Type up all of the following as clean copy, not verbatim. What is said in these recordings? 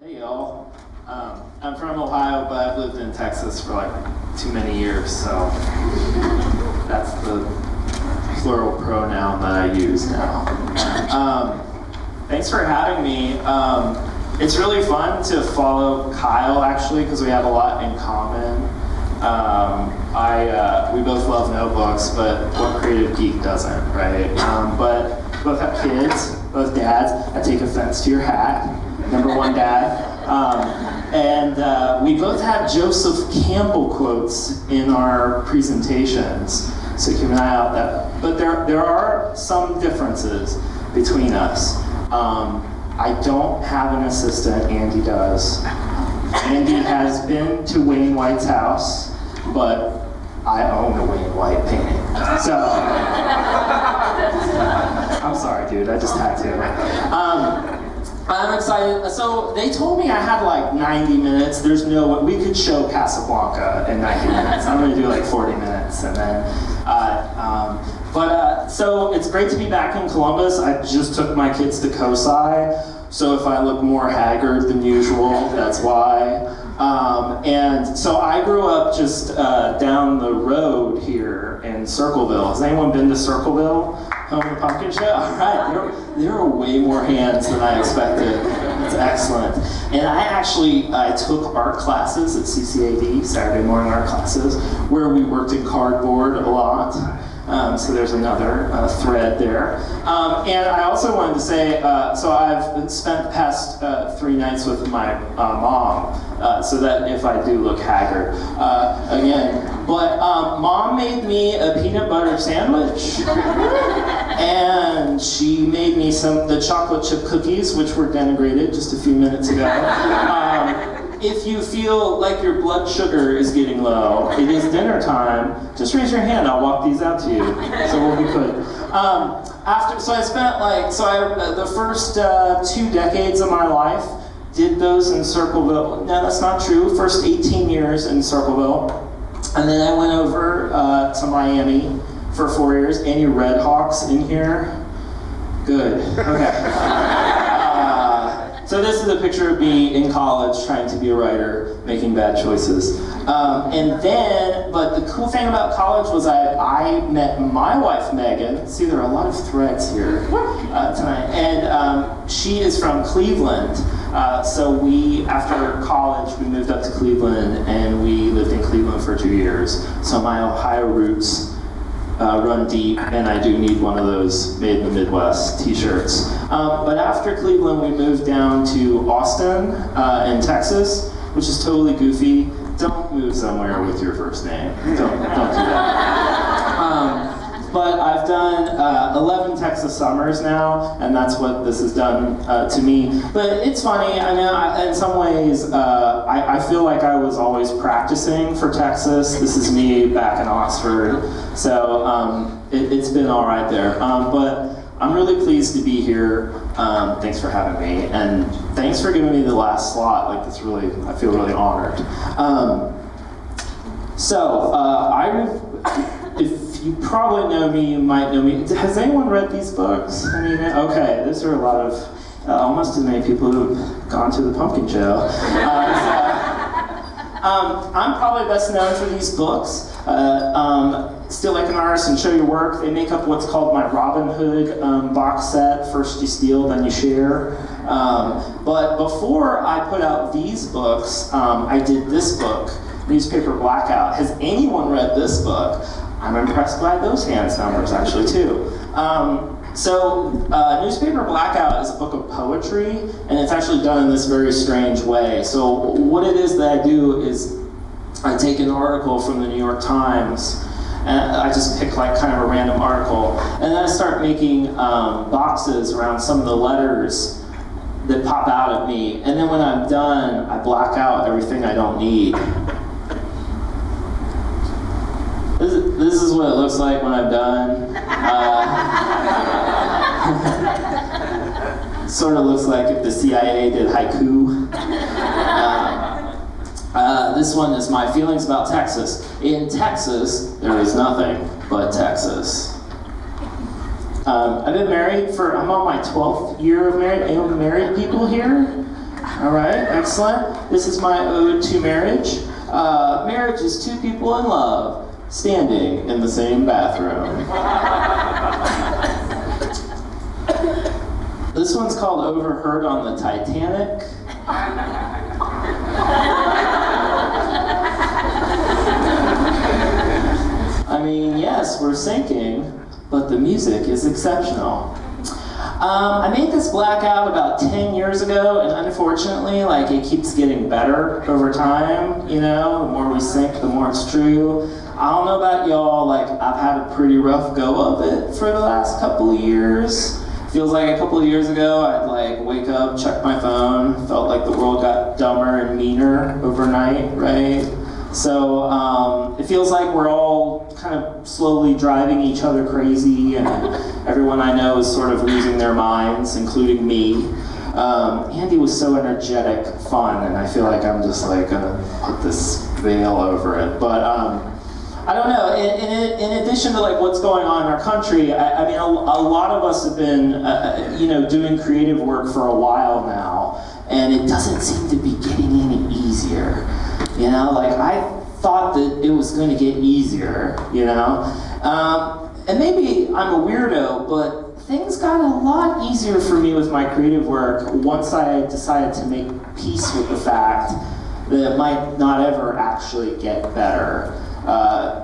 Hey y'all, I'm from Ohio, but I've lived in Texas for like too many years, so that's the plural pronoun that I use now. Thanks for having me. It's really fun to follow Kyle actually, because we have a lot in common. We both love notebooks, but what creative geek doesn't, right? But both have kids, both dads. I take offense to your hat. Number one dad. And we both have Joseph Campbell quotes in our presentations, so keep an eye out that. But there are some differences between us. I don't have an assistant, Andy does. Andy has been to Wayne White's house, but I own a Wayne White painting. So, I'm sorry dude, I just had to. I'm excited. So they told me I had like 90 minutes. There's no way we could show Casablanca in 90 minutes. I'm gonna do like 40 minutes and then, so it's great to be back in Columbus. I just took my kids to COSI, so if I look more haggard than usual, that's why. And so I grew up just down the road here in Circleville. Has anyone been to Circleville? Home of the Pumpkin Show? All right, there are way more hands than I expected. It's excellent. And I took art classes at CCAD, Saturday morning art classes, where we worked in cardboard a lot. So there's another thread there. And I also wanted to say, so I've spent the past 3 nights with my mom, so that if I do look haggard, again. But mom made me a peanut butter sandwich, and she made me the chocolate chip cookies, which were denigrated just a few minutes ago. If you feel like your blood sugar is getting low, it is dinner time, just raise your hand, I'll walk these out to you. So we'll be good. So I spent the first 2 decades of my life did those in Circleville. No, that's not true. First 18 years in Circleville. And then I went over to Miami for 4 years. Any Red Hawks in here? Good, okay. So this is a picture of me in college trying to be a writer, making bad choices. But the cool thing about college was I met my wife, Megan. See, there are a lot of threads here tonight. And she is from Cleveland. So after college, we moved up to Cleveland and we lived in Cleveland for 2 years. So my Ohio roots run deep, and I do need one of those Made in the Midwest t-shirts. But after Cleveland, we moved down to Austin in Texas, which is totally goofy. Don't move somewhere with your first name. Don't do that. But I've done 11 Texas summers now, and that's what this has done to me. But it's funny, I mean, in some ways, I feel like I was always practicing for Texas. This is me back in Oxford, so it's been all right there. But I'm really pleased to be here. Thanks for having me, and thanks for giving me the last slot. Like, it's really, I feel really honored. If you probably know me, you might know me. Has anyone read these books? I mean, okay, these are a lot of, almost as many people who've gone to the Pumpkin Show. I'm probably best known for these books. Still Like an Artist and Show Your Work. They make up what's called my Robin Hood box set. First you steal, then you share. But before I put out these books, I did this book, Newspaper Blackout. Has anyone read this book? I'm impressed by those hands numbers actually too. Newspaper Blackout is a book of poetry, and it's actually done in this very strange way. So what it is that I do is I take an article from the New York Times, and I just pick like kind of a random article, and then I start making boxes around some of the letters that pop out at me, and then when I'm done, I black out everything I don't need. This is what it looks like when I'm done. Sort of looks like if the CIA did haiku. This one is my feelings about Texas. In Texas, there is nothing but Texas. I've been married I'm on my 12th year of married. Any married people here? All right, excellent. This is my ode to marriage. Marriage is two people in love, standing in the same bathroom. This one's called Overheard on the Titanic. I mean, yes, we're sinking, but the music is exceptional. I made this blackout about 10 years ago, and unfortunately, it keeps getting better over time, the more we sink, the more it's true. I don't know about y'all, I've had a pretty rough go of it for the last couple of years. Feels like a couple of years ago, I'd wake up, check my phone, felt like the world got dumber and meaner overnight, right? So it feels like we're all kind of slowly driving each other crazy, and everyone I know is sort of losing their minds, including me. Andy was so energetic, fun, and I feel like I'm just gonna put this veil over it. But I don't know. In addition to what's going on in our country, I mean, a lot of us have been, doing creative work for a while now, and it doesn't seem to be getting any easier. I thought that it was going to get easier. And maybe I'm a weirdo, but things got a lot easier for me with my creative work once I decided to make peace with the fact that it might not ever actually get better.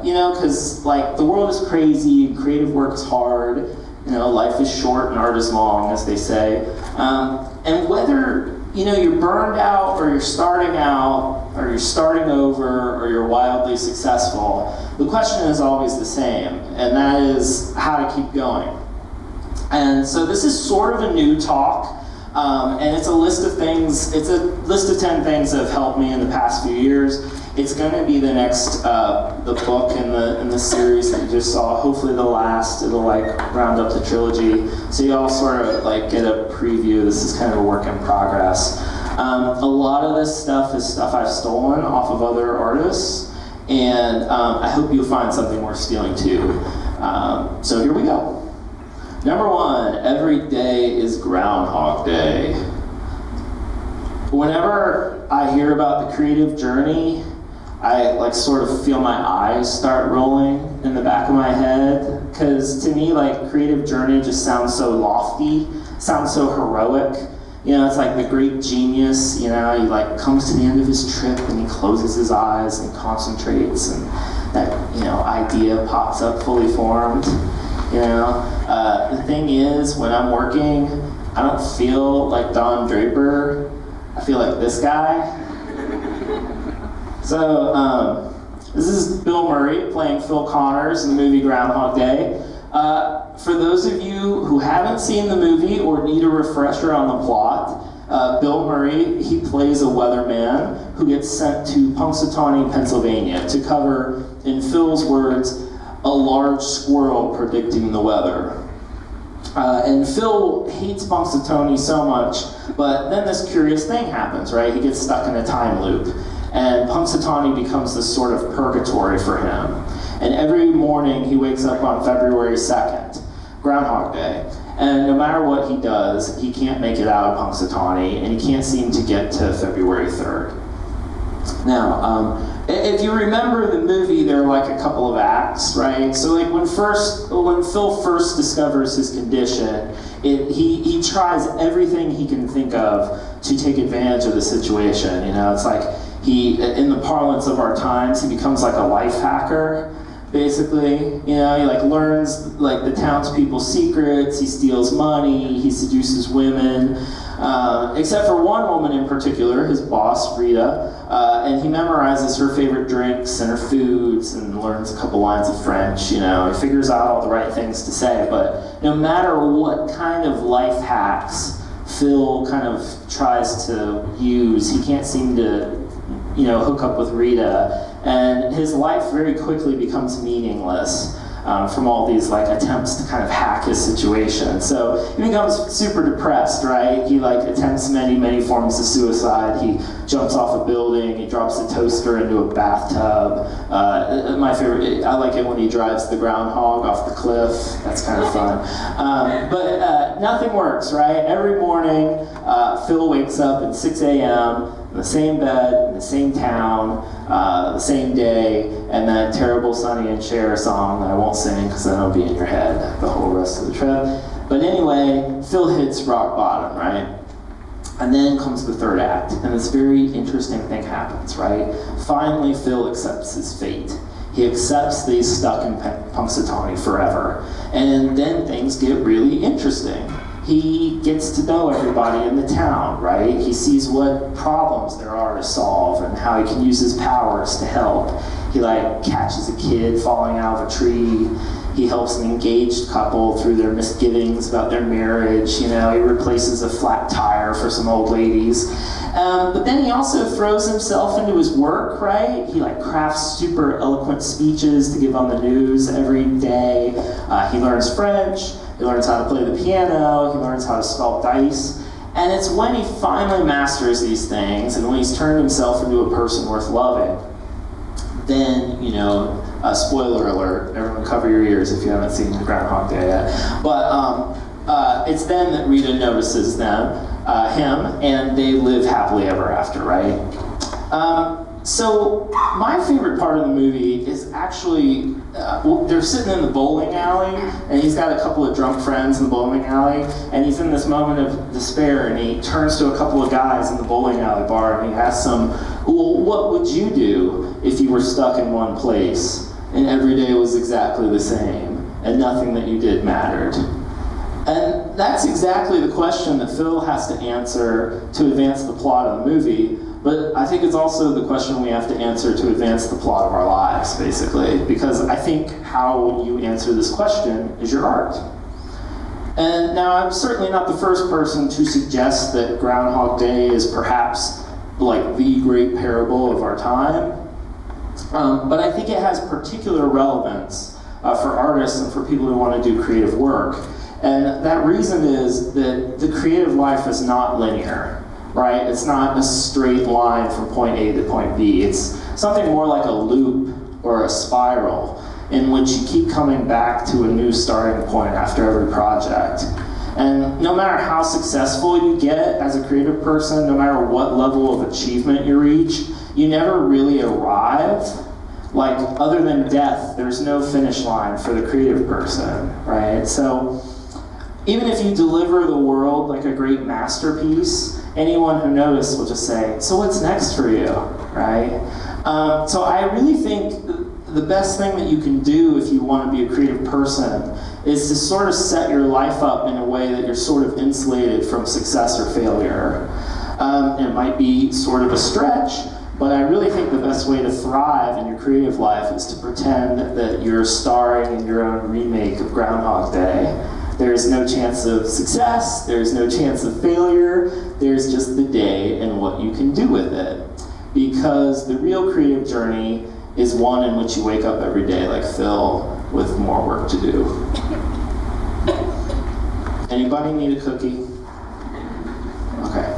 Because the world is crazy and creative work is hard. Life is short and art is long, as they say. And whether you're burned out, or you're starting out, or you're starting over, or you're wildly successful, the question is always the same, and that is how to keep going. And so this is sort of a new talk, and it's a list of 10 things that have helped me in the past few years. It's going to be the next the book in the series that you just saw. Hopefully the last. It'll round up the trilogy, so you all sort of get a preview. This is kind of a work in progress. A lot of this stuff is stuff I've stolen off of other artists, and I hope you'll find something worth stealing too. So here we go. Number 1, every day is Groundhog Day. Whenever I hear about the creative journey, I sort of feel my eyes start rolling in the back of my head, because to me creative journey just sounds so lofty, sounds so heroic. It's like the great genius, he comes to the end of his trip and he closes his eyes and concentrates, and that idea pops up fully formed. The thing is, when I'm working, I don't feel like Don Draper. I feel like this guy. So, this is Bill Murray playing Phil Connors in the movie Groundhog Day. For those of you who haven't seen the movie or need a refresher on the plot, Bill Murray, he plays a weatherman who gets sent to Punxsutawney, Pennsylvania to cover, in Phil's words, a large squirrel predicting the weather. And Phil hates Punxsutawney so much, but then this curious thing happens, right? He gets stuck in a time loop, and Punxsutawney becomes this sort of purgatory for him. And every morning he wakes up on February 2nd, Groundhog Day, and no matter what he does, he can't make it out of Punxsutawney, and he can't seem to get to February 3rd. Now, if you remember the movie, there are a couple of acts, right? So when Phil first discovers his condition, he tries everything he can think of to take advantage of the situation. It's in the parlance of our times, he becomes like a life hacker, basically. He learns the townspeople's secrets, he steals money, he seduces women, except for one woman in particular, his boss, Rita, and he memorizes her favorite drinks and her foods and learns a couple lines of French. He figures out all the right things to say, but no matter what kind of life hacks Phil kind of tries to use, he can't seem to hook up with Rita, and his life very quickly becomes meaningless. from all these like attempts to kind of hack his situation. So he becomes super depressed, right? He like attempts many forms of suicide. He jumps off a building, he drops a toaster into a bathtub. My favorite, I like it when he drives the groundhog off the cliff. That's kind of fun. But nothing works, right? Every morning, Phil wakes up at 6 a.m., in the same bed, in the same town, the same day, and that terrible Sonny and Cher song that I won't sing because then it'll be in your head the whole rest of the trip. But anyway, Phil hits rock bottom, right? And then comes the third act, and this very interesting thing happens, right? Finally, Phil accepts his fate. He accepts that he's stuck in Punxsutawney forever. And then things get really interesting. He gets to know everybody in the town, right? He sees what problems there are to solve and how he can use his powers to help. He like catches a kid falling out of a tree. He helps an engaged couple through their misgivings about their marriage. You know, he replaces a flat tire for some old ladies. But then he also throws himself into his work, right? He like crafts super eloquent speeches to give on the news every day. He learns French. He learns how to play the piano, he learns how to sculpt dice, and it's when he finally masters these things, and when he's turned himself into a person worth loving, then, you know, spoiler alert, everyone cover your ears if you haven't seen Groundhog Day yet, but it's then that Rita notices him, and they live happily ever after, right? So my favorite part of the movie is actually, they're sitting in the bowling alley, and he's got a couple of drunk friends in the bowling alley, and he's in this moment of despair, and he turns to a couple of guys in the bowling alley bar, and he asks them, well, what would you do if you were stuck in one place, and every day was exactly the same, and nothing that you did mattered? And that's exactly the question that Phil has to answer to advance the plot of the movie. But I think it's also the question we have to answer to advance the plot of our lives, basically. Because I think how you answer this question is your art. And now I'm certainly not the first person to suggest that Groundhog Day is perhaps like the great parable of our time. But I think it has particular relevance for artists and for people who want to do creative work. And that reason is that the creative life is not linear. Right? It's not a straight line from point A to point B. It's something more like a loop or a spiral in which you keep coming back to a new starting point after every project. And no matter how successful you get as a creative person, no matter what level of achievement you reach, you never really arrive. Like, other than death, there's no finish line for the creative person, right? So even if you deliver the world like a great masterpiece, anyone who noticed will just say, so what's next for you, right? So I really think the best thing that you can do if you want to be a creative person is to sort of set your life up in a way that you're sort of insulated from success or failure. It might be sort of a stretch, but I really think the best way to thrive in your creative life is to pretend that you're starring in your own remake of Groundhog Day. There's no chance of success, there's no chance of failure, there's just the day and what you can do with it. Because the real creative journey is one in which you wake up every day like Phil with more work to do. Anybody need a cookie? Okay.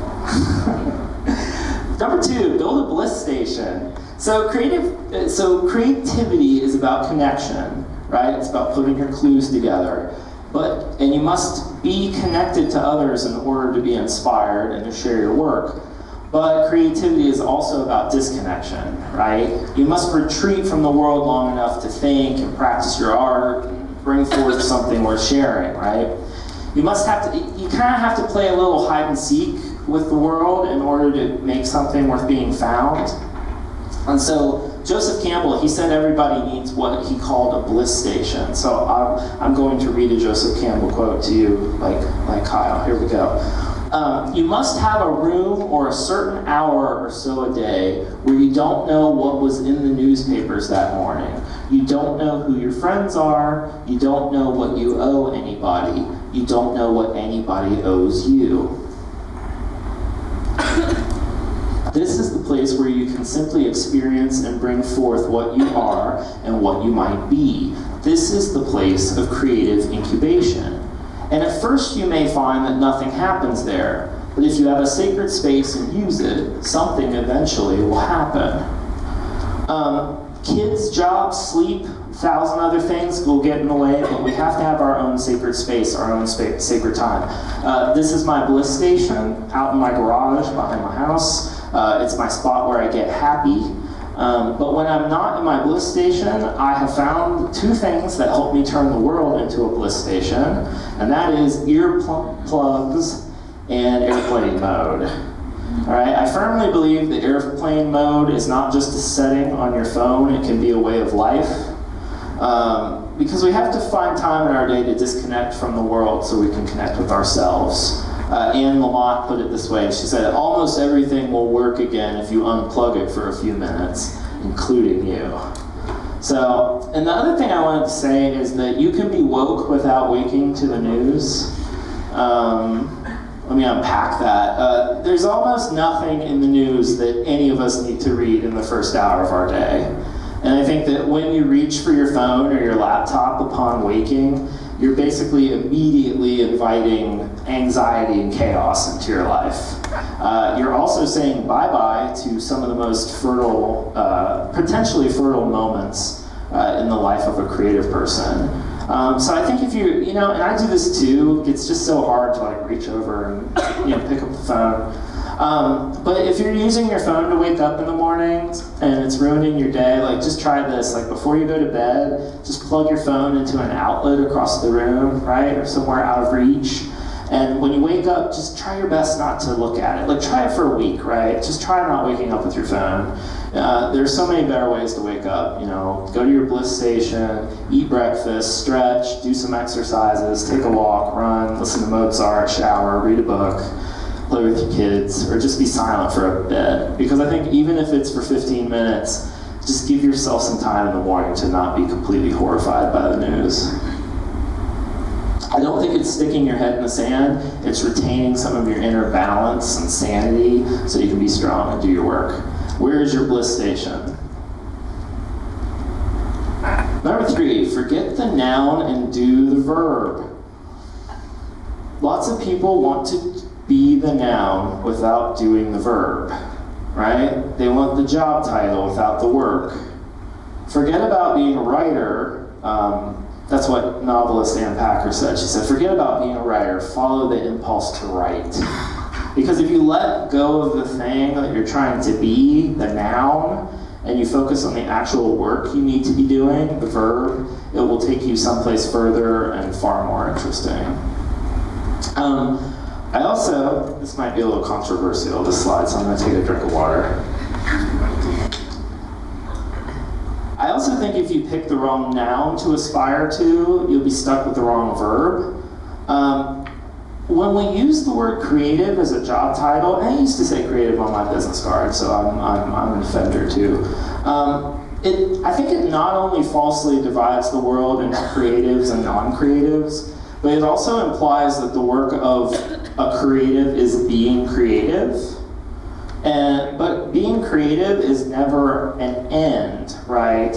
Number 2, build a bliss station. So creativity is about connection, right? It's about putting your clues together. And you must be connected to others in order to be inspired and to share your work. But creativity is also about disconnection, right? You must retreat from the world long enough to think and practice your art and bring forth something worth sharing, right? You kind of have to play a little hide and seek with the world in order to make something worth being found. And so Joseph Campbell, he said everybody needs what he called a bliss station. So I'm going to read a Joseph Campbell quote to you, like Kyle. Here we go. You must have a room or a certain hour or so a day where you don't know what was in the newspapers that morning. You don't know who your friends are. You don't know what you owe anybody. You don't know what anybody owes you. This is the place where you can simply experience and bring forth what you are and what you might be. This is the place of creative incubation. And at first you may find that nothing happens there, but if you have a sacred space and use it, something eventually will happen. Kids, jobs, sleep, 1,000 other things will get in the way, but we have to have our own sacred space, our own sacred time. This is my bliss station out in my garage behind my house. It's my spot where I get happy. But when I'm not in my bliss station, I have found two things that help me turn the world into a bliss station, and that is earplugs and airplane mode. All right, I firmly believe that airplane mode is not just a setting on your phone, it can be a way of life. Because we have to find time in our day to disconnect from the world so we can connect with ourselves. Anne Lamott put it this way, she said, almost everything will work again if you unplug it for a few minutes, including you. So, and the other thing I wanted to say is that you can be woke without waking to the news. Let me unpack that. There's almost nothing in the news that any of us need to read in the first hour of our day. And I think that when you reach for your phone or your laptop upon waking, you're basically immediately inviting anxiety and chaos into your life. You're also saying bye-bye to some of the most fertile, potentially fertile moments in the life of a creative person. So I think if you and I do this too, it's just so hard to like reach over and pick up the phone. But if you're using your phone to wake up in the morning and it's ruining your day, like just try this. Like before you go to bed, just plug your phone into an outlet across the room, right? Or somewhere out of reach. And when you wake up, just try your best not to look at it. Like try it for a week, right? Just try not waking up with your phone. There's so many better ways to wake up. Go to your bliss station, eat breakfast, stretch, do some exercises, take a walk, run, listen to Mozart, shower, read a book, play with your kids, or just be silent for a bit. Because I think even if it's for 15 minutes, just give yourself some time in the morning to not be completely horrified by the news. I don't think it's sticking your head in the sand, it's retaining some of your inner balance and sanity so you can be strong and do your work. Where is your bliss station? Number 3, forget the noun and do the verb. Lots of people want to be the noun without doing the verb, right? They want the job title without the work. Forget about being a writer. That's what novelist Ann Packer said. She said, forget about being a writer, follow the impulse to write. Because if you let go of the thing that you're trying to be, the noun, and you focus on the actual work you need to be doing, the verb, it will take you someplace further and far more interesting. I also, this might be a little controversial, this slide, so I'm going to take a drink of water. I also think if you pick the wrong noun to aspire to, you'll be stuck with the wrong verb. When we use the word creative as a job title, and I used to say creative on my business card, so I'm an offender too. I think it not only falsely divides the world into creatives and non-creatives, but it also implies that the work of a creative is being creative. But being creative is never an end, right?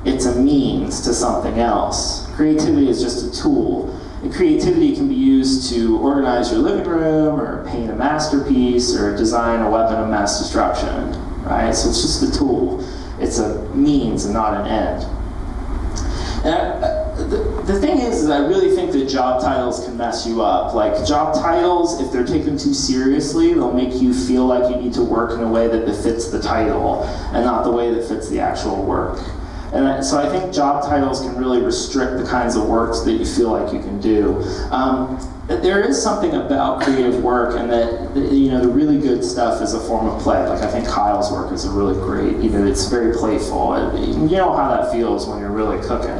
It's a means to something else. Creativity is just a tool. And creativity can be used to organize your living room, or paint a masterpiece, or design a weapon of mass destruction, right? So it's just a tool. It's a means and not an end. And the thing is I really think that job titles can mess you up. Like job titles, if they're taken too seriously, they'll make you feel like you need to work in a way that befits the title and not the way that fits the actual work. And so I think job titles can really restrict the kinds of works that you feel like you can do. There is something about creative work, and that the really good stuff is a form of play. Like I think Kyle's work is a really great, it's very playful. You know how that feels when you're really cooking.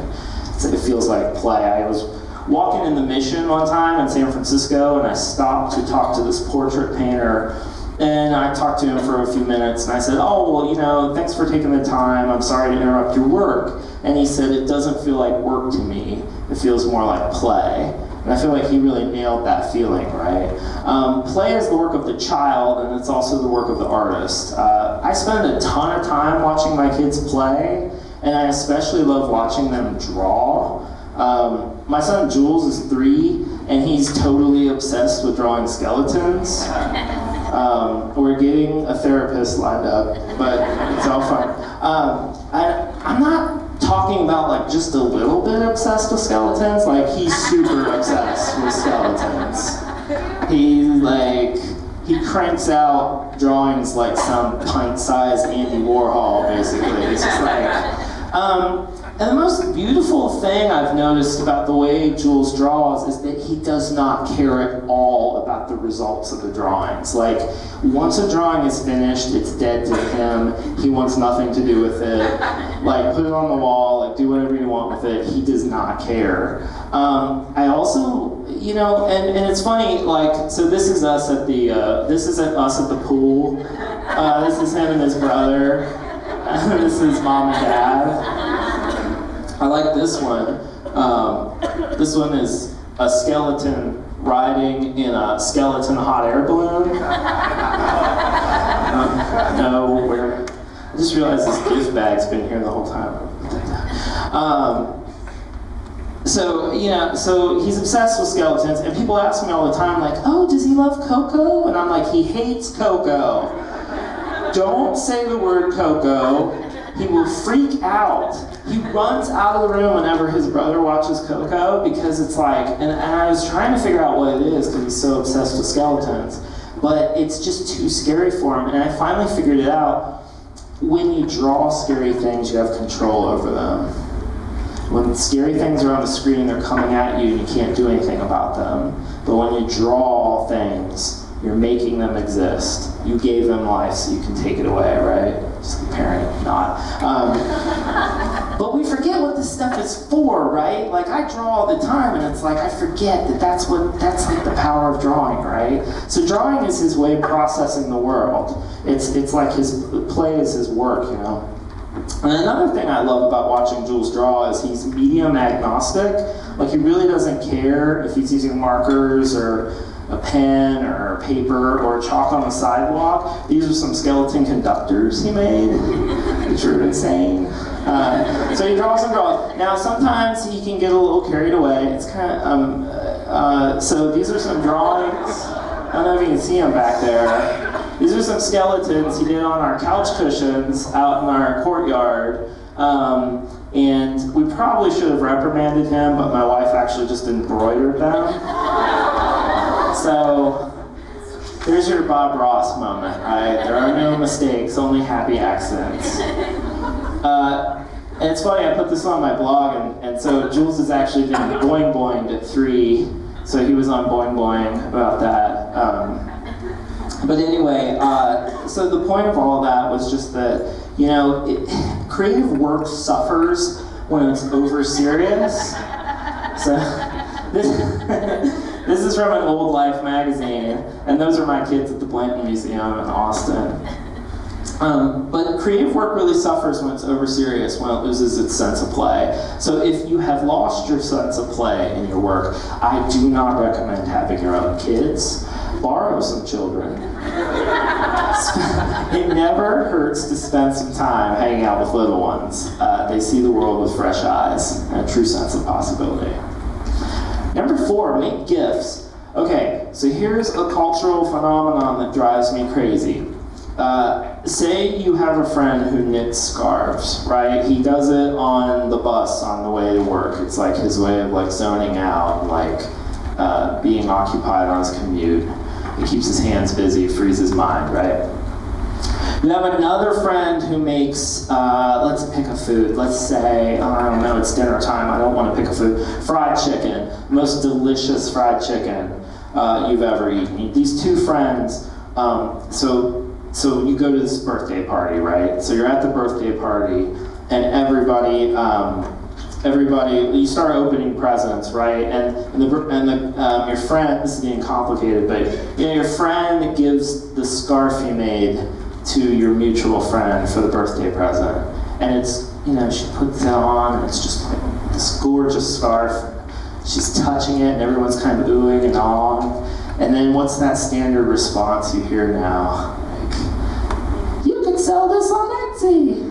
It feels like play. I was walking in the Mission one time in San Francisco, and I stopped to talk to this portrait painter, and I talked to him for a few minutes, and I said, oh, well, thanks for taking the time. I'm sorry to interrupt your work. And he said, it doesn't feel like work to me. It feels more like play. And I feel like he really nailed that feeling, right? Play is the work of the child, and it's also the work of the artist. I spend a ton of time watching my kids play, and I especially love watching them draw. My son Jules is 3, and he's totally obsessed with drawing skeletons. We're getting a therapist lined up, but it's all fun. I'm not talking about like just a little bit obsessed with skeletons. Like, he's super obsessed with skeletons. He cranks out drawings like some pint-sized Andy Warhol, basically. It's just like, and the most beautiful thing I've noticed about the way Jules draws is that he does not care at all about the results of the drawings. Like, once a drawing is finished, it's dead to him. He wants nothing to do with it. Like, put it on the wall, like, do whatever you want with it. He does not care. I also, you know, and it's funny, like, so this is us at the pool. This is him and his brother. This is mom and dad. I like this one. This one is a skeleton riding in a skeleton hot air balloon. I just realized this gift bag's been here the whole time. So he's obsessed with skeletons, and people ask me all the time, like, oh, does he love Coco? And I'm like, he hates Coco. Don't say the word Coco. He will freak out. He runs out of the room whenever his brother watches Coco, because it's like, and I was trying to figure out what it is because he's so obsessed with skeletons, but it's just too scary for him. And I finally figured it out. When you draw scary things, you have control over them. When scary things are on the screen, they're coming at you and you can't do anything about them. But when you draw things, you're making them exist. You gave them life, so you can take it away, right? Just comparing, not. But we forget what this stuff is for, right? Like, I draw all the time, and it's like, I forget that that's like the power of drawing, right? So drawing is his way of processing the world. It's like his play is his work, you know? And another thing I love about watching Jules draw is he's medium agnostic. Like, he really doesn't care if he's using markers or a pen or paper or chalk on the sidewalk. These are some skeleton conductors he made, which are insane. So he draws and draws. Now, sometimes he can get a little carried away. It's kind of, so these are some drawings. I don't know if you can see them back there. These are some skeletons he did on our couch cushions out in our courtyard. And we probably should have reprimanded him, but my wife actually just embroidered them. So, here's your Bob Ross moment, right? There are no mistakes, only happy accidents. And it's funny, I put this on my blog, and so Jules has actually been boing boinged at 3, so he was on boing boing about that. But anyway, so the point of all that was just that, you know, creative work suffers when it's over serious. So, this is from an Old Life magazine, and those are my kids at the Blanton Museum in Austin. But creative work really suffers when it's over serious, when it loses its sense of play. So if you have lost your sense of play in your work, I do not recommend having your own kids. Borrow some children. It never hurts to spend some time hanging out with little ones. They see the world with fresh eyes and a true sense of possibility. Number 4, make gifts. Okay, so here's a cultural phenomenon that drives me crazy. Say you have a friend who knits scarves, right? He does it on the bus on the way to work. It's like his way of like zoning out, like being occupied on his commute. It keeps his hands busy, frees his mind, right? You have another friend who makes, let's pick a food. Let's say, I don't know, it's dinner time. I don't want to pick a food. Fried chicken, most delicious fried chicken you've ever eaten. These two friends, so you go to this birthday party, right? So you're at the birthday party, and everybody, you start opening presents, right? And your friend, this is getting complicated, but you know, your friend gives the scarf you made to your mutual friend for the birthday present. And it's, you know, she puts it on, and it's just like this gorgeous scarf. She's touching it, and everyone's kind of oohing and awing. And then what's that standard response you hear now? Like, you can sell this on Etsy.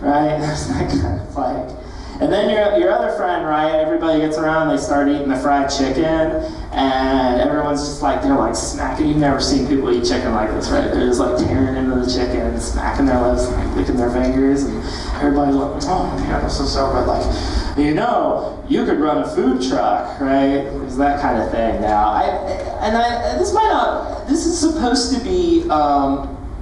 right? There's that kind of like, and then your other friend, right? Everybody gets around, they start eating the fried chicken, and everyone's just like, they're like smacking. You've never seen people eat chicken like this, right? They're just like tearing into the chicken, smacking their lips, like licking their fingers, and everybody's like, oh man, this is so good. Like, you know, you could run a food truck, right? It's that kind of thing. Now, this is supposed to be.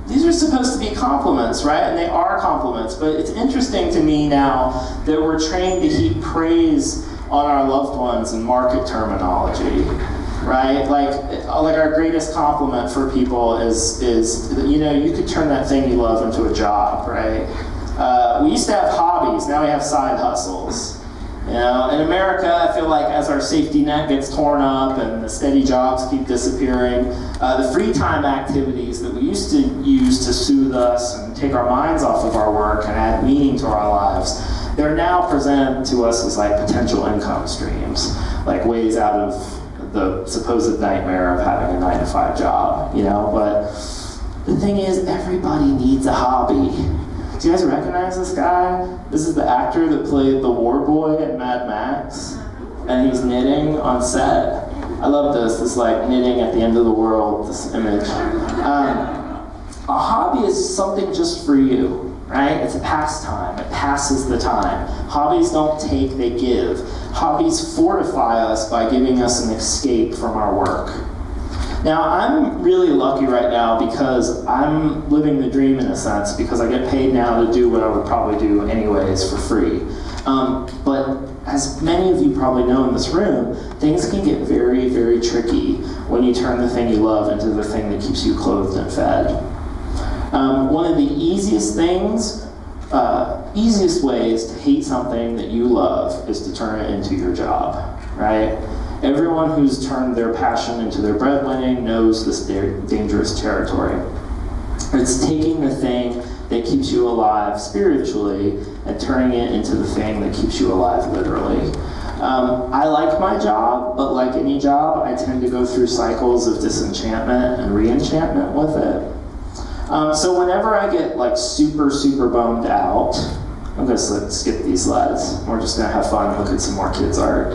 These are supposed to be compliments, right? And they are compliments, but it's interesting to me now that we're trained to heap praise on our loved ones in market terminology, right? Like our greatest compliment for people is you know, you could turn that thing you love into a job, right? We used to have hobbies, now we have side hustles. You know, in America, I feel like as our safety net gets torn up and the steady jobs keep disappearing, the free time activities that we used to use to soothe us and take our minds off of our work and add meaning to our lives, they're now presented to us as like potential income streams, like ways out of the supposed nightmare of having a 9-to-5 job, you know? But the thing is, everybody needs a hobby. Do you guys recognize this guy? This is the actor that played the war boy in Mad Max, and he's knitting on set. I love this like knitting at the end of the world, this image. A hobby is something just for you, right? It's a pastime, it passes the time. Hobbies don't take, they give. Hobbies fortify us by giving us an escape from our work. Now, I'm really lucky right now because I'm living the dream in a sense, because I get paid now to do what I would probably do anyways for free. But as many of you probably know in this room, things can get very, very tricky when you turn the thing you love into the thing that keeps you clothed and fed. One of the easiest ways to hate something that you love is to turn it into your job, right? Everyone who's turned their passion into their breadwinning knows this dangerous territory. It's taking the thing that keeps you alive spiritually and turning it into the thing that keeps you alive literally. I like my job, but like any job, I tend to go through cycles of disenchantment and re-enchantment with it. So whenever I get like super, super bummed out, I'm gonna skip these slides. We're just gonna have fun and look at some more kids' art.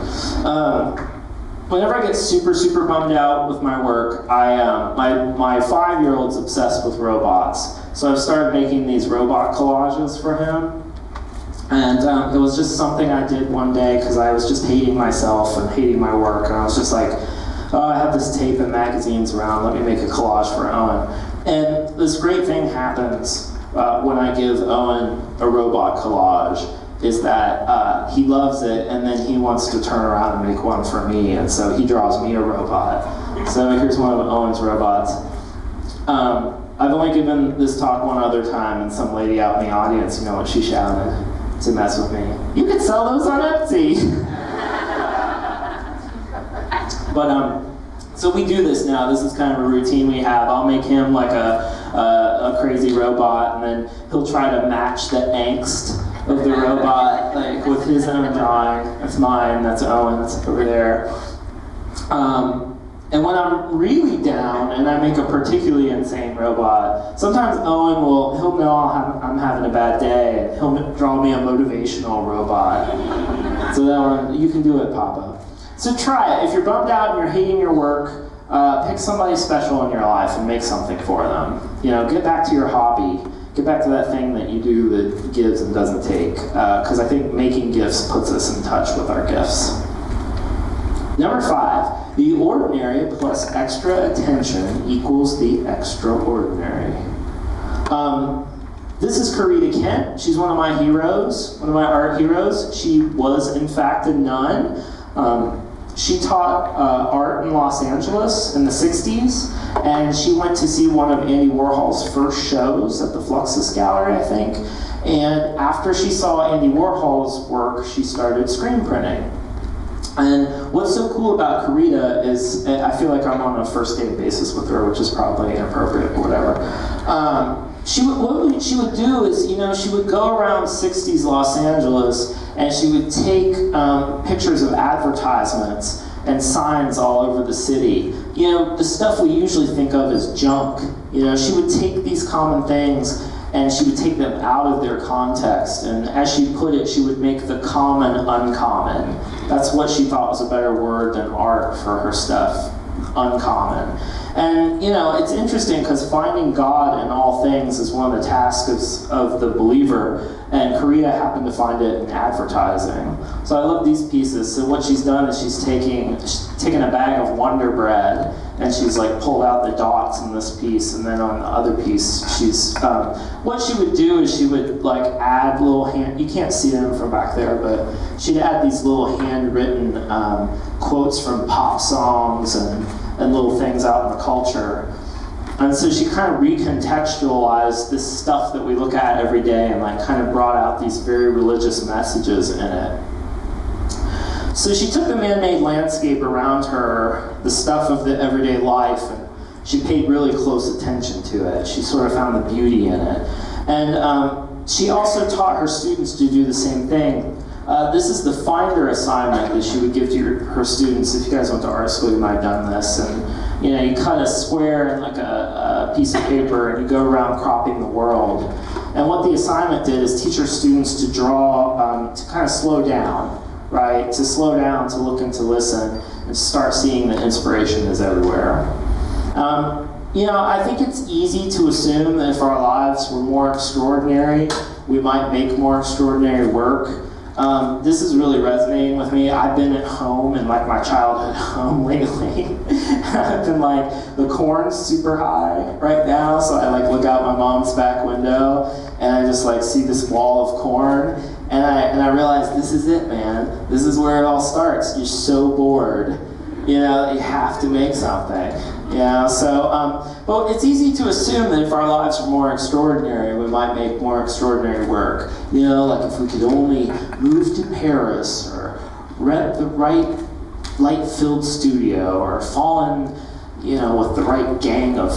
Whenever I get super, super bummed out with my work, my 5-year-old's obsessed with robots. So I've started making these robot collages for him. And it was just something I did one day because I was just hating myself and hating my work. And I was just like, oh, I have this tape and magazines around, let me make a collage for Owen. And this great thing happens when I give Owen a robot collage, is that he loves it, and then he wants to turn around and make one for me, and so he draws me a robot. So here's one of Owen's robots. I've only given this talk one other time, and some lady out in the audience, you know what she shouted to mess with me? You could sell those on Etsy! But so we do this now. This is kind of a routine we have. I'll make him like a crazy robot, and then he'll try to match the angst of the robot, like with his own drawing. That's mine, that's Owen's over there. And when I'm really down and I make a particularly insane robot, sometimes Owen he'll know I'm having a bad day, and he'll draw me a motivational robot. So that you can do it, Papa. So try it. If you're bummed out and you're hating your work, pick somebody special in your life and make something for them. You know, get back to your hobby. Get back to that thing that you do that gives and doesn't take, because I think making gifts puts us in touch with our gifts. Number 5, the ordinary plus extra attention equals the extraordinary. This is Karita Kent. She's one of my heroes, one of my art heroes. She was, in fact, a nun. She taught art in Los Angeles in the 60s, and she went to see one of Andy Warhol's first shows at the Fluxus Gallery, I think. And after she saw Andy Warhol's work, she started screen printing. And what's so cool about Karita is, I feel like I'm on a first date basis with her, which is probably inappropriate or whatever. What she would do is, you know, she would go around 60s Los Angeles and she would take pictures of advertisements and signs all over the city. You know, the stuff we usually think of as junk. You know, she would take these common things and she would take them out of their context, and as she put it, she would make the common uncommon. That's what she thought was a better word than art for her stuff, uncommon. And you know, it's interesting because finding God in all things is one of the tasks of the believer, and Korea happened to find it in advertising. So I love these pieces. So what she's done is she's taken a bag of Wonder Bread, and she's like pulled out the dots in this piece, and then on the other piece, she's what she would do is she would like add little you can't see them from back there, but she'd add these little handwritten quotes from pop songs and little things out in the culture. And so she kind of recontextualized this stuff that we look at every day and like kind of brought out these very religious messages in it. So she took the man-made landscape around her, the stuff of the everyday life, and she paid really close attention to it. She sort of found the beauty in it. And she also taught her students to do the same thing. This is the finder assignment that she would give to her students. If you guys went to art school, you might have done this. And you know, you cut a square in like a piece of paper, and you go around cropping the world. And what the assignment did is teach her students to draw, to kind of slow down, right? To slow down, to look and to listen, and start seeing that inspiration is everywhere. You know, I think it's easy to assume that if our lives were more extraordinary, we might make more extraordinary work. This is really resonating with me. I've been at home in like my childhood home lately. I've been like, the corn's super high right now, so I like look out my mom's back window and I just like see this wall of corn, and I realize this is it, man. This is where it all starts. You're so bored, you know, you have to make something. Yeah, so, but it's easy to assume that if our lives were more extraordinary, we might make more extraordinary work. You know, like if we could only move to Paris, or rent the right light-filled studio, or fall in, you know, with the right gang of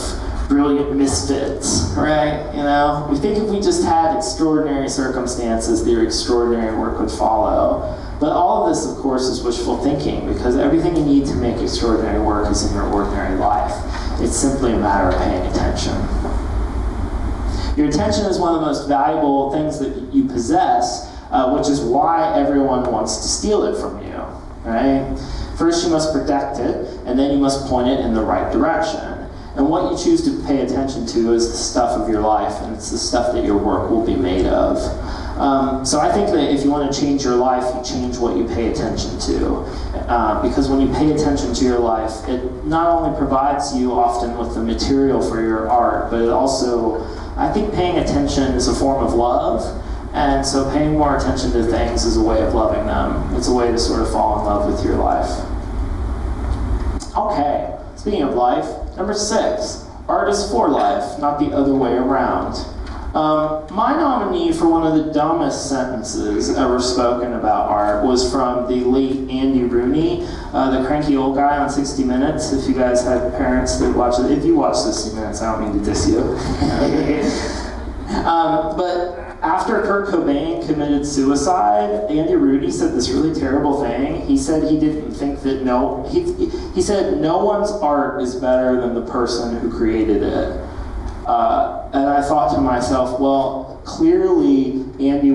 brilliant misfits, right? You know, we think if we just had extraordinary circumstances, the extraordinary work would follow. But all of this, of course, is wishful thinking, because everything you need to make extraordinary work is in your ordinary life. It's simply a matter of paying attention. Your attention is one of the most valuable things that you possess, which is why everyone wants to steal it from you, right? First, you must protect it, and then you must point it in the right direction. And what you choose to pay attention to is the stuff of your life, and it's the stuff that your work will be made of. So I think that if you want to change your life, you change what you pay attention to. Because when you pay attention to your life, it not only provides you often with the material for your art, but it also, I think paying attention is a form of love. And so paying more attention to things is a way of loving them. It's a way to sort of fall in love with your life. Okay, speaking of life, number 6, art is for life, not the other way around. My nominee for one of the dumbest sentences ever spoken about art was from the late Andy Rooney, the cranky old guy on 60 Minutes. If you guys had parents that watch it, if you watch 60 Minutes, I don't mean to diss you. But after Kurt Cobain committed suicide, Andy Rooney said this really terrible thing. He said he didn't think that he said no one's art is better than the person who created it. And I thought to myself, well, clearly Andy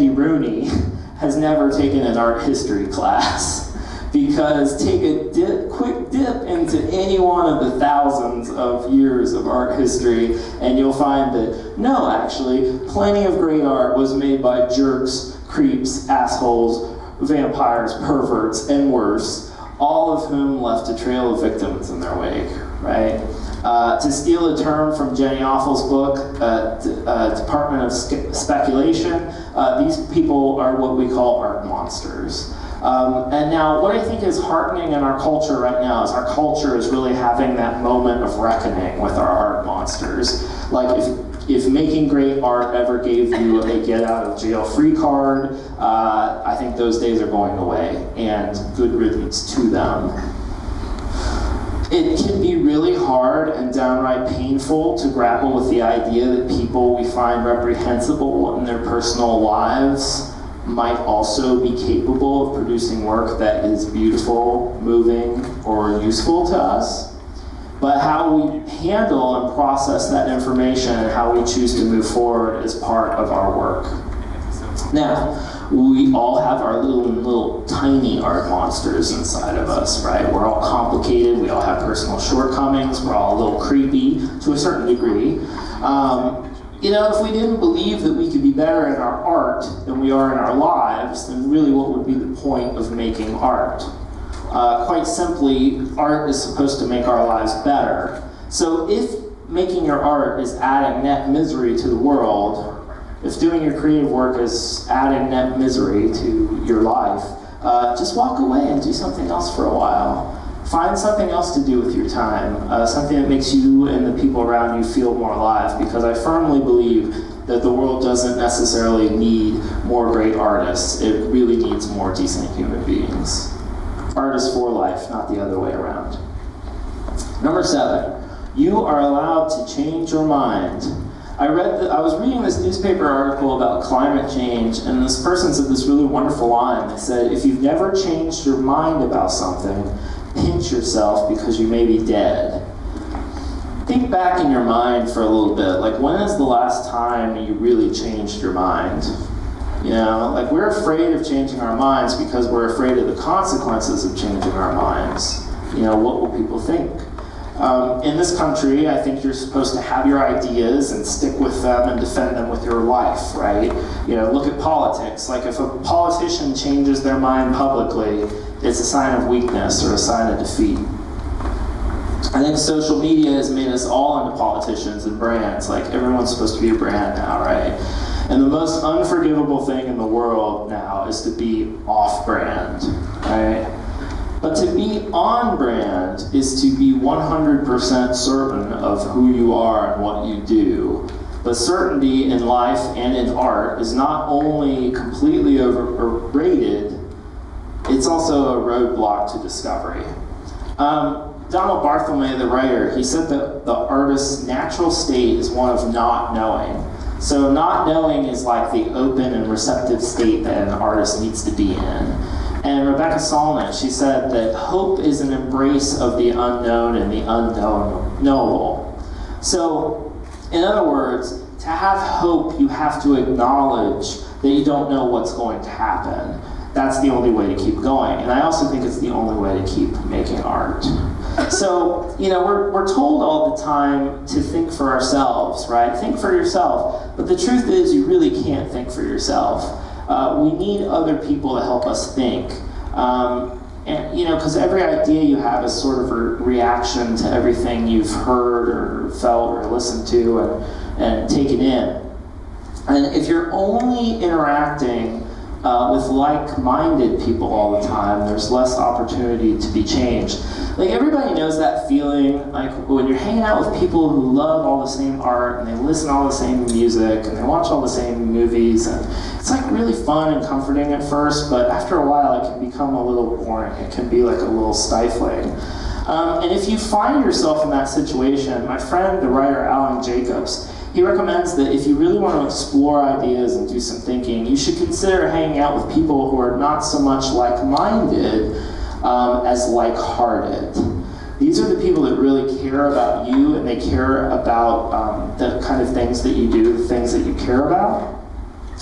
Rooney has never taken an art history class. Because take a quick dip into any one of the thousands of years of art history, and you'll find that, no, actually, plenty of great art was made by jerks, creeps, assholes, vampires, perverts, and worse, all of whom left a trail of victims in their wake, right? To steal a term from Jenny Offel's book, Department of Speculation, these people are what we call art monsters. And now, what I think is heartening in our culture right now is our culture is really having that moment of reckoning with our art monsters. Like, if making great art ever gave you a get-out-of-jail-free card, I think those days are going away, and good riddance to them. It can be really hard and downright painful to grapple with the idea that people we find reprehensible in their personal lives might also be capable of producing work that is beautiful, moving, or useful to us. But how we handle and process that information and how we choose to move forward is part of our work. Now, we all have our little tiny art monsters inside of us, right? We're all complicated, we all have personal shortcomings, we're all a little creepy to a certain degree. If we didn't believe that we could be better in our art than we are in our lives, then really what would be the point of making art? Quite simply, art is supposed to make our lives better. So if making your art is adding net misery to the world, if doing your creative work is adding net misery to your life, just walk away and do something else for a while. Find something else to do with your time, something that makes you and the people around you feel more alive, because I firmly believe that the world doesn't necessarily need more great artists. It really needs more decent human beings. Art is for life, not the other way around. Number 7, you are allowed to change your mind. I was reading this newspaper article about climate change, and this person said this really wonderful line. They said, if you've never changed your mind about something, pinch yourself because you may be dead. Think back in your mind for a little bit. Like, when is the last time you really changed your mind? We're afraid of changing our minds because we're afraid of the consequences of changing our minds. What will people think? In this country, I think you're supposed to have your ideas and stick with them and defend them with your life, right? Look at politics. Like, if a politician changes their mind publicly, it's a sign of weakness or a sign of defeat. I think social media has made us all into politicians and brands. Like, everyone's supposed to be a brand now, right? And the most unforgivable thing in the world now is to be off-brand, right? But to be on brand is to be 100% certain of who you are and what you do. But certainty in life and in art is not only completely overrated, it's also a roadblock to discovery. Donald Barthelme, the writer, he said that the artist's natural state is one of not knowing. So not knowing is like the open and receptive state that an artist needs to be in. And Rebecca Solnit, she said that hope is an embrace of the unknown and the unknowable. So, in other words, to have hope, you have to acknowledge that you don't know what's going to happen. That's the only way to keep going. And I also think it's the only way to keep making art. So, we're told all the time to think for ourselves, right? Think for yourself. But the truth is, you really can't think for yourself. We need other people to help us think. Because every idea you have is sort of a reaction to everything you've heard or felt or listened to and taken in. And if you're only interacting with like-minded people all the time, there's less opportunity to be changed. Like, everybody knows that feeling, like when you're hanging out with people who love all the same art and they listen to all the same music and they watch all the same movies, and it's like really fun and comforting at first, but after a while it can become a little boring. It can be like a little stifling. And if you find yourself in that situation, my friend, the writer Alan Jacobs, he recommends that if you really want to explore ideas and do some thinking, you should consider hanging out with people who are not so much like-minded as like-hearted. These are the people that really care about you, and they care about the kind of things that you do, the things that you care about.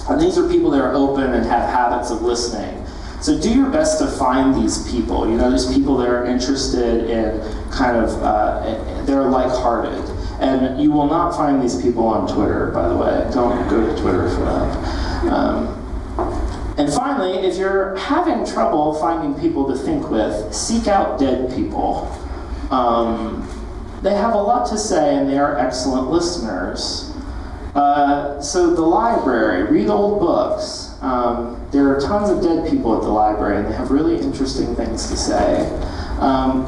And these are people that are open and have habits of listening. So do your best to find these people. These people that are interested in they're like-hearted. And you will not find these people on Twitter, by the way. Don't go to Twitter for that. And finally, if you're having trouble finding people to think with, seek out dead people. They have a lot to say, and they are excellent listeners. So the library, read old books. There are tons of dead people at the library, and they have really interesting things to say.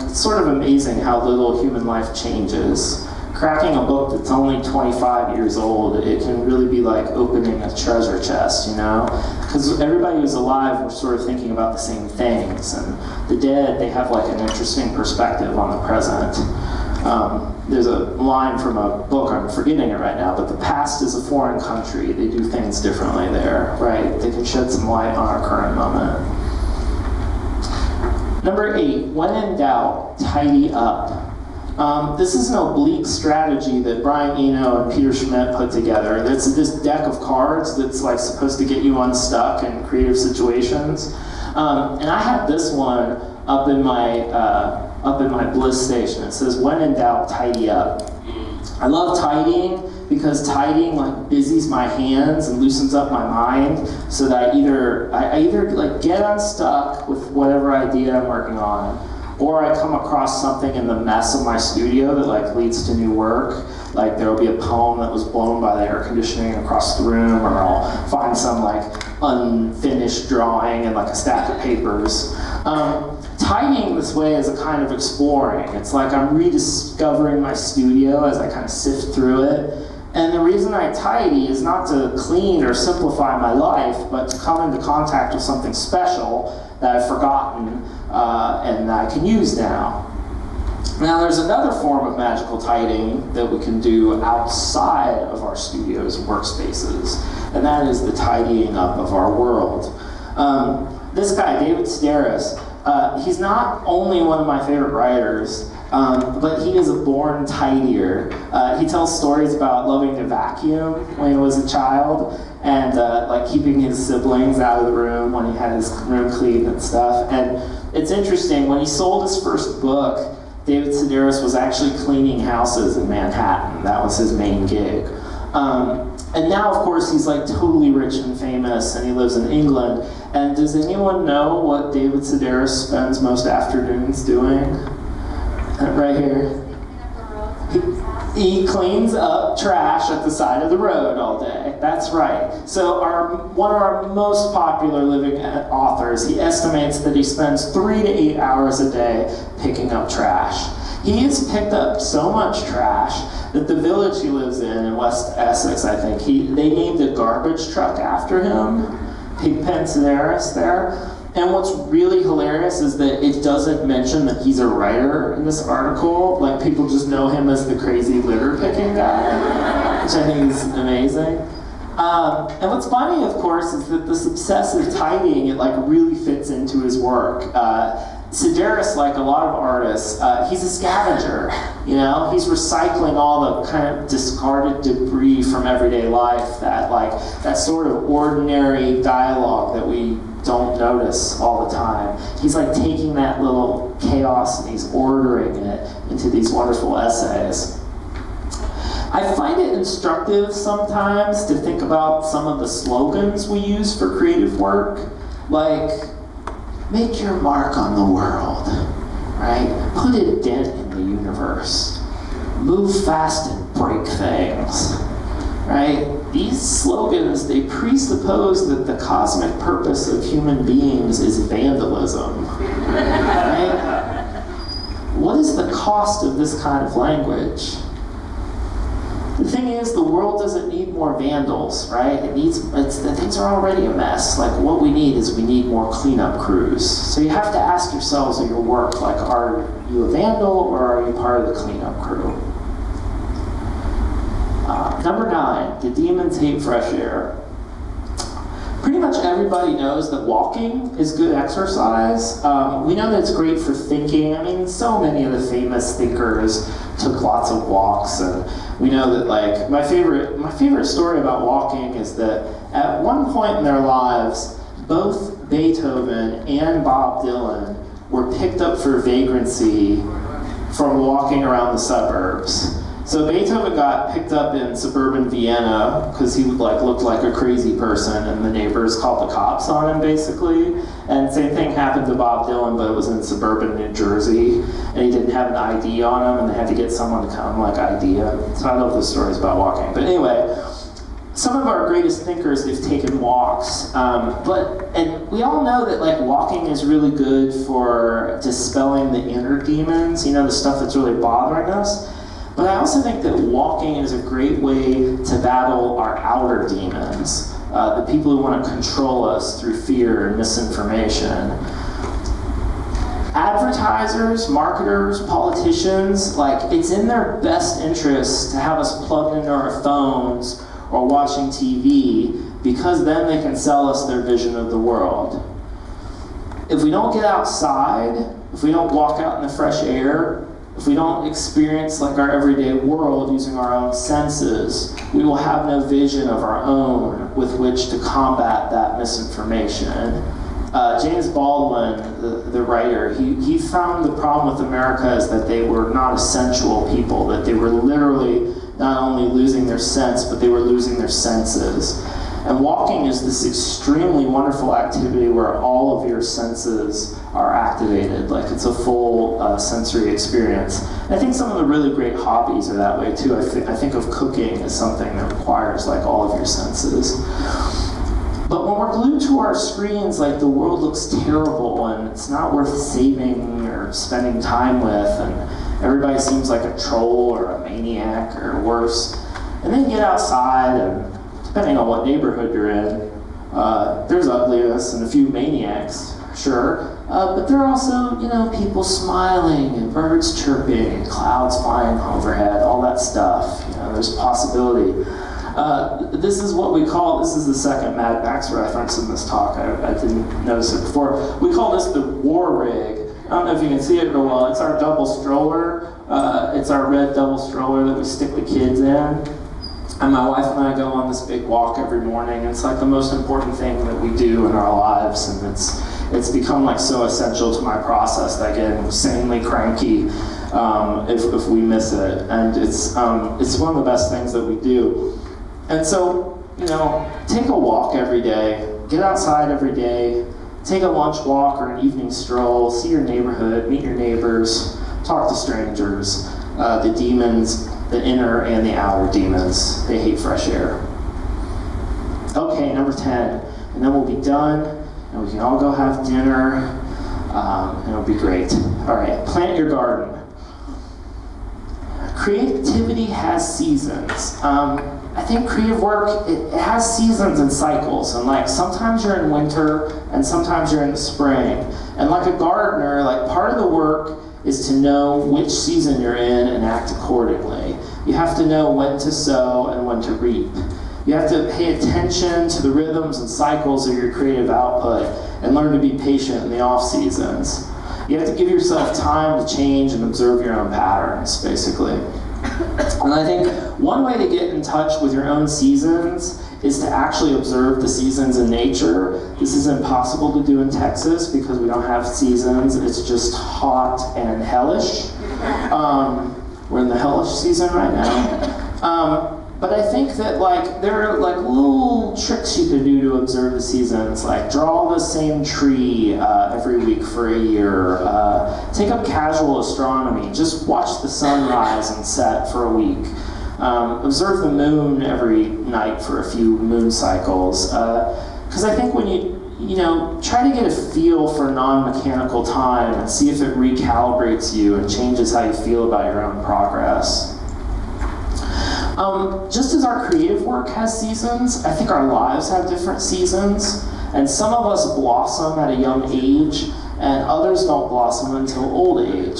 It's sort of amazing how little human life changes. Cracking a book that's only 25 years old, it can really be like opening a treasure chest, Because everybody who's alive, we're sort of thinking about the same things, and the dead, they have like an interesting perspective on the present. There's a line from a book, I'm forgetting it right now, but the past is a foreign country. They do things differently there, right? They can shed some light on our current moment. Number 8, when in doubt, tidy up. This is an oblique strategy that Brian Eno and Peter Schmidt put together. It's this deck of cards that's like supposed to get you unstuck in creative situations. And I have this one up in my bliss station. It says, "When in doubt, tidy up." I love tidying because tidying like busies my hands and loosens up my mind, so that I either like get unstuck with whatever idea I'm working on, or I come across something in the mess of my studio that like leads to new work. Like there will be a poem that was blown by the air conditioning across the room, or I'll find some like unfinished drawing in like a stack of papers. Tidying this way is a kind of exploring. It's like I'm rediscovering my studio as I kind of sift through it. And the reason I tidy is not to clean or simplify my life, but to come into contact with something special that I've forgotten and that I can use now. Now there's another form of magical tidying that we can do outside of our studios and workspaces, and that is the tidying up of our world. This guy, David Sedaris, he's not only one of my favorite writers, but he is a born tidier. He tells stories about loving to vacuum when he was a child, and like keeping his siblings out of the room when he had his room clean and stuff. And it's interesting, when he sold his first book, David Sedaris was actually cleaning houses in Manhattan. That was his main gig. And now, of course, he's like totally rich and famous, and he lives in England. And does anyone know what David Sedaris spends most afternoons doing? Right here. He cleans up trash at the side of the road all day. That's right. So one of our most popular living authors, he estimates that he spends 3 to 8 hours a day picking up trash. He has picked up so much trash that the village he lives in West Essex, I think, they named a garbage truck after him, Pigpen Sedaris there. And what's really hilarious is that it doesn't mention that he's a writer in this article. Like, people just know him as the crazy litter picking guy, which I think is amazing. And what's funny, of course, is that this obsessive tidying, it like really fits into his work. Sedaris, like a lot of artists, he's a scavenger, you know? He's recycling all the kind of discarded debris from everyday life, that sort of ordinary dialogue that we don't notice all the time. He's like taking that little chaos and he's ordering it into these wonderful essays. I find it instructive sometimes to think about some of the slogans we use for creative work, like, make your mark on the world, right? Put a dent in the universe. Move fast and break things, right? These slogans, they presuppose that the cosmic purpose of human beings is vandalism, right? What is the cost of this kind of language? The thing is, the world doesn't need more vandals, right? The things are already a mess. Like, what we need more cleanup crews. So you have to ask yourselves in your work, like, are you a vandal or are you part of the cleanup crew? Number 9, the demons hate fresh air. Pretty much everybody knows that walking is good exercise. We know that it's great for thinking. I mean, so many of the famous thinkers took lots of walks, and we know that, like, my favorite story about walking is that at one point in their lives, both Beethoven and Bob Dylan were picked up for vagrancy from walking around the suburbs. So Beethoven got picked up in suburban Vienna because he looked like a crazy person, and the neighbors called the cops on him, basically. And same thing happened to Bob Dylan, but it was in suburban New Jersey, and he didn't have an ID on him, and they had to get someone to come ID him. So I love the stories about walking. But anyway, some of our greatest thinkers, they've taken walks, and we all know that walking is really good for dispelling the inner demons, the stuff that's really bothering us. But I also think that walking is a great way to battle our outer demons, the people who want to control us through fear and misinformation. Advertisers, marketers, politicians, it's in their best interest to have us plugged into our phones or watching TV, because then they can sell us their vision of the world. If we don't get outside, if we don't walk out in the fresh air, if we don't experience like our everyday world using our own senses, we will have no vision of our own with which to combat that misinformation. James Baldwin, the writer, he found the problem with America is that they were not a sensual people, that they were literally not only losing their sense, but they were losing their senses. And walking is this extremely wonderful activity where all of your senses are activated, like it's a full sensory experience. And I think some of the really great hobbies are that way too. I think of cooking as something that requires like all of your senses. But when we're glued to our screens, like the world looks terrible and it's not worth saving or spending time with, and everybody seems like a troll or a maniac or worse. And then you get outside and depending on what neighborhood you're in, there's ugliness and a few maniacs, sure, but there are also, people smiling and birds chirping and clouds flying overhead, all that stuff. There's a possibility. This is the second Mad Max reference in this talk. I didn't notice it before. We call this the war rig. I don't know if you can see it real well. It's our double stroller. It's our red double stroller that we stick the kids in. And my wife and I go on this big walk every morning. It's like the most important thing that we do in our lives, and it's become like so essential to my process that I get insanely cranky if we miss it. And it's one of the best things that we do. And so, take a walk every day, get outside every day, take a lunch walk or an evening stroll, see your neighborhood, meet your neighbors, talk to strangers, the demons, the inner and the outer demons. They hate fresh air. Okay, number 10. And then we'll be done, and we can all go have dinner, and it'll be great. All right, plant your garden. Creativity has seasons. I think creative work, it has seasons and cycles, and like sometimes you're in winter, and sometimes you're in the spring. And like a gardener, like part of the work is to know which season you're in and act accordingly. You have to know when to sow and when to reap. You have to pay attention to the rhythms and cycles of your creative output and learn to be patient in the off seasons. You have to give yourself time to change and observe your own patterns, basically. And I think one way to get in touch with your own seasons is to actually observe the seasons in nature. This is impossible to do in Texas because we don't have seasons. It's just hot and hellish. We're in the hellish season right now. But I think that there are little tricks you can do to observe the seasons, like draw the same tree every week for a year, take up casual astronomy, just watch the sun rise and set for a week. Observe the moon every night for a few moon cycles. Because I think when you try to get a feel for non-mechanical time and see if it recalibrates you and changes how you feel about your own progress. Just as our creative work has seasons, I think our lives have different seasons. And some of us blossom at a young age, and others don't blossom until old age.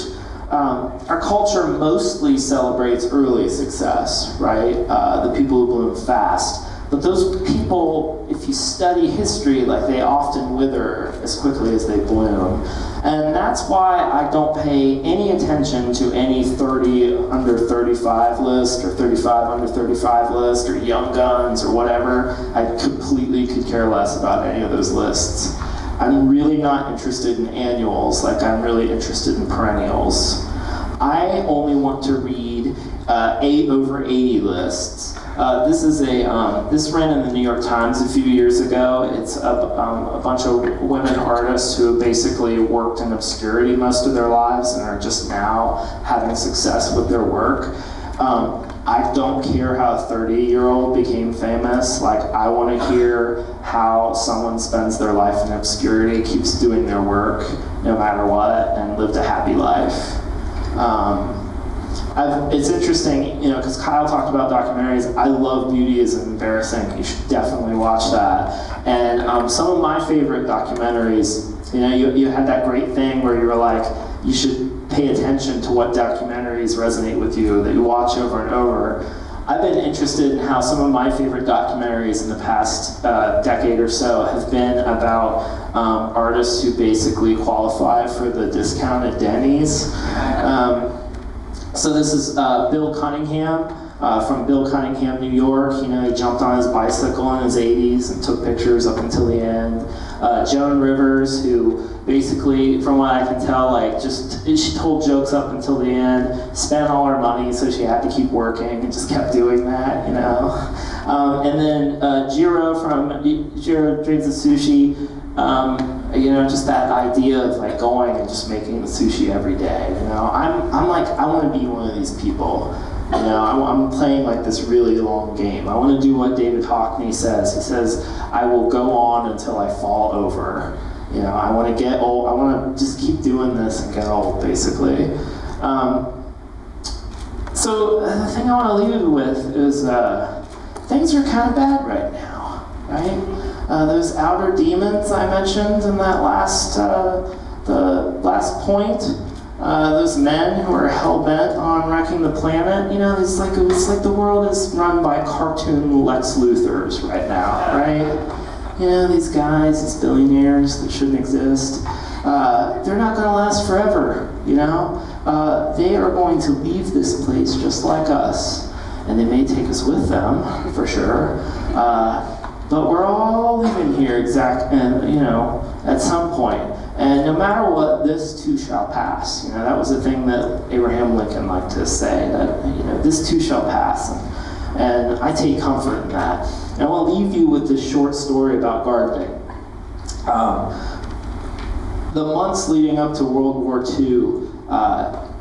Our culture mostly celebrates early success, right? The people who bloom fast. But those people, if you study history, they often wither as quickly as they bloom. And that's why I don't pay any attention to any 30 under 35 list or 35 under 35 list or Young Guns or whatever. I completely could care less about any of those lists. I'm really not interested in annuals like I'm really interested in perennials. I only want to read 8 over 80 lists. This ran in the New York Times a few years ago. It's a bunch of women artists who basically worked in obscurity most of their lives and are just now having success with their work. I don't care how a 30-year-old became famous. I want to hear how someone spends their life in obscurity, keeps doing their work no matter what, and lived a happy life. It's interesting, because Kyle talked about documentaries. I love Beauty is Embarrassing. You should definitely watch that. And some of my favorite documentaries, you had that great thing where you were like, you should pay attention to what documentaries resonate with you, that you watch over and over. I've been interested in how some of my favorite documentaries in the past decade or so have been about artists who basically qualify for the discount at Denny's. So this is Bill Cunningham from Bill Cunningham, New York. You know, he jumped on his bicycle in his 80s and took pictures up until the end. Joan Rivers, who basically, from what I can tell, like she told jokes up until the end, spent all her money, so she had to keep working and just kept doing that, you know. And then Jiro from Jiro Dreams of Sushi. You know, just that idea of like going and just making the sushi every day. You know, I'm like, I want to be one of these people. You know, I'm playing like this really long game. I want to do what David Hockney says. He says, I will go on until I fall over. You know, I want to get old. I want to just keep doing this and get old, basically. So the thing I want to leave you with is things are kind of bad right now, right? Those outer demons I mentioned in that the last point, those men who are hell-bent on wrecking the planet, you know, it's like the world is run by cartoon Lex Luthors right now, right? You know, these guys, these billionaires that shouldn't exist, they're not going to last forever, you know? They are going to leave this place just like us, and they may take us with them, for sure. But we're all leaving here you know, at some point. And no matter what, this too shall pass. You know, that was the thing that Abraham Lincoln liked to say, that, you know, this too shall pass. And I take comfort in that. And I want to leave you with this short story about gardening. The months leading up to World War II,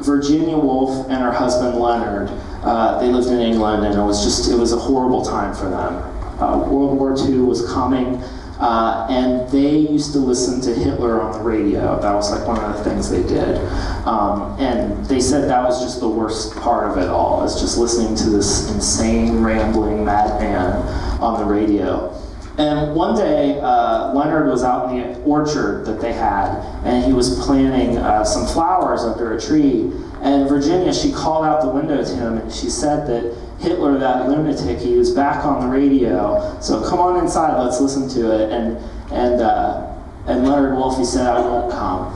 Virginia Woolf and her husband Leonard, they lived in England, and it was a horrible time for them. World War II was coming, and they used to listen to Hitler on the radio. That was like one of the things they did. And they said that was just the worst part of it all, is just listening to this insane, rambling madman on the radio. And one day, Leonard was out in the orchard that they had, and he was planting some flowers under a tree. And Virginia, she called out the window to him, and she said that Hitler, that lunatic, he was back on the radio, so come on inside, let's listen to it. And Leonard Woolf, he said, I won't come.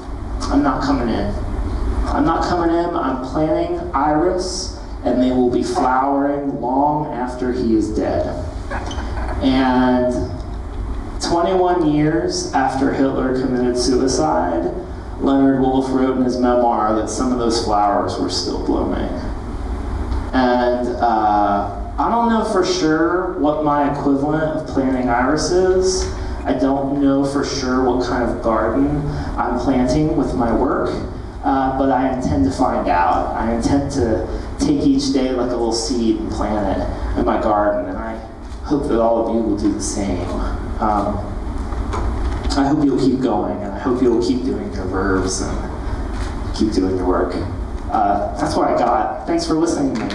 I'm not coming in. I'm not coming in, I'm planting iris, and they will be flowering long after he is dead. And 21 years after Hitler committed suicide, Leonard Woolf wrote in his memoir that some of those flowers were still blooming. And I don't know for sure what my equivalent of planting iris is. I don't know for sure what kind of garden I'm planting with my work, but I intend to find out. I intend to take each day like a little seed and plant it in my garden, and I hope that all of you will do the same. I hope you'll keep going, and I hope you'll keep doing your verbs and keep doing your work. That's what I got. Thanks for listening to me.